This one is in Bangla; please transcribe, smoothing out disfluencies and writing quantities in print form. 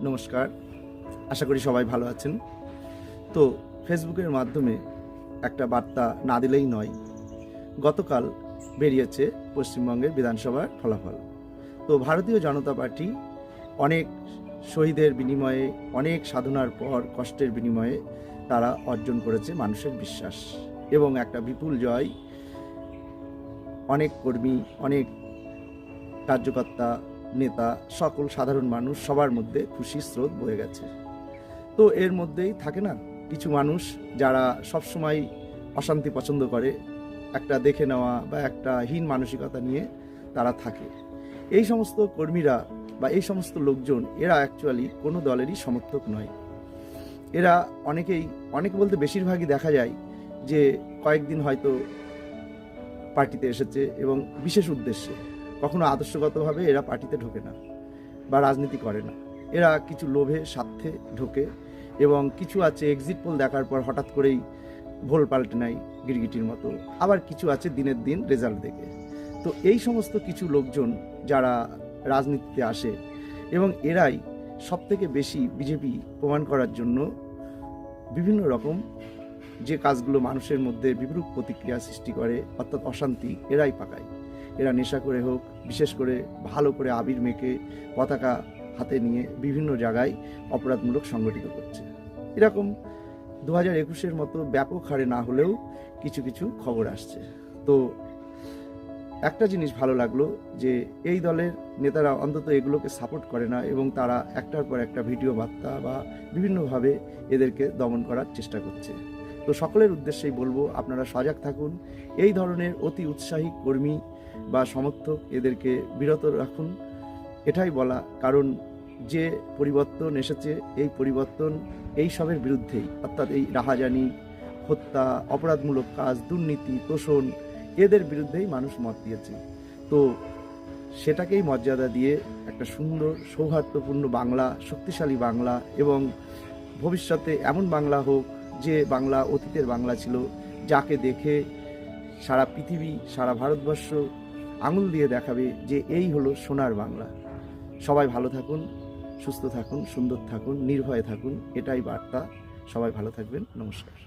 নমস্কার, আশা করি সবাই ভালো আছেন। তো ফেসবুকের মাধ্যমে একটা বার্তা না দিলেই নয়। গতকাল বেরিয়েছে পশ্চিমবঙ্গের বিধানসভার ফলাফল। তো ভারতীয় জনতা পার্টি অনেক শহীদের বিনিময়ে, অনেক সাধনার পর কষ্টের বিনিময়ে তারা অর্জন করেছে মানুষের বিশ্বাস এবং একটা বিপুল জয়। অনেক কর্মী, অনেক কার্যকর্তা, নেতা, সকল সাধারণ মানুষ সবার মধ্যে খুশির স্রোত বয়ে গেছে। তো এর মধ্যেই থাকে না কিছু মানুষ যারা সবসময় অশান্তি পছন্দ করে, একটা দেখে নেওয়া বা একটা হীন মানসিকতা নিয়ে তারা থাকে। এই সমস্ত কর্মীরা বা এই সমস্ত লোকজন এরা অ্যাকচুয়ালি কোনো দলেরই সমর্থক নয়। এরা অনেকে বলতে বেশিরভাগই দেখা যায় যে কয়েকদিন হয়তো পার্টিতে এসেছে এবং বিশেষ উদ্দেশ্যে, কখনো আদর্শগতভাবে এরা পার্টিতে ঢোকে না বা রাজনীতি করে না। এরা কিছু লোভে স্বার্থে ঢোকে এবং কিছু আছে এক্সিট পোল দেখার পর হঠাৎ করেই ভোল পাল্টে নেয় গিরগিটির মতো, আবার কিছু আছে দিনের দিন রেজাল্ট দেখে। তো এই সমস্ত কিছু লোকজন যারা রাজনীতিতে আসে এবং এরাই সবথেকে বেশি বিজেপি প্রমাণ করার জন্য বিভিন্ন রকম যে কাজগুলো মানুষের মধ্যে বিরূপ প্রতিক্রিয়া সৃষ্টি করে, অর্থাৎ অশান্তি, এরাই পাকায়। এরা নেশা করে হোক, বিশেষ করে ভালো করে আবির মেখে পতাকা হাতে নিয়ে বিভিন্ন জায়গায় অপরাধমূলক সংগঠিত করছে। এরকম 2021-এর মতো ব্যাপক হারে না হলেও কিছু কিছু খবর আসছে। তো একটা জিনিস ভালো লাগলো যে এই দলের নেতারা অন্তত এগুলোকে সাপোর্ট করে না এবং তারা একটার পর একটা ভিডিও বার্তা বা বিভিন্নভাবে এদেরকে দমন করার চেষ্টা করছে। তো সকলের উদ্দেশ্যেই বলবো, আপনারা সজাগ থাকুন। এই ধরনের অতি উৎসাহী কর্মী বা সমর্থক এদেরকে বিরত রাখুন, এটাই বলা। কারণ যে পরিবর্তন এসেছে, এই পরিবর্তন এই সবের বিরুদ্ধেই, অর্থাৎ এই রাহাজানি, হত্যা, অপরাধমূলক কাজ, দুর্নীতি, তোষণ, এদের বিরুদ্ধেই মানুষ মত দিয়েছে। তো সেটাকেই মর্যাদা দিয়ে একটা সুন্দর সৌহার্দ্যপূর্ণ বাংলা, শক্তিশালী বাংলা এবং ভবিষ্যতে এমন বাংলা হোক যে বাংলা অতীতের বাংলা ছিল, যাকে দেখে সারা পৃথিবী, সারা ভারতবর্ষ আঙুল দিয়ে দেখাবে যে এই হলো সোনার বাংলা। সবাই ভালো থাকুন, সুস্থ থাকুন, সুন্দর থাকুন, নির্ভয়ে থাকুন, এটাই বার্তা। সবাই ভালো থাকবেন। নমস্কার।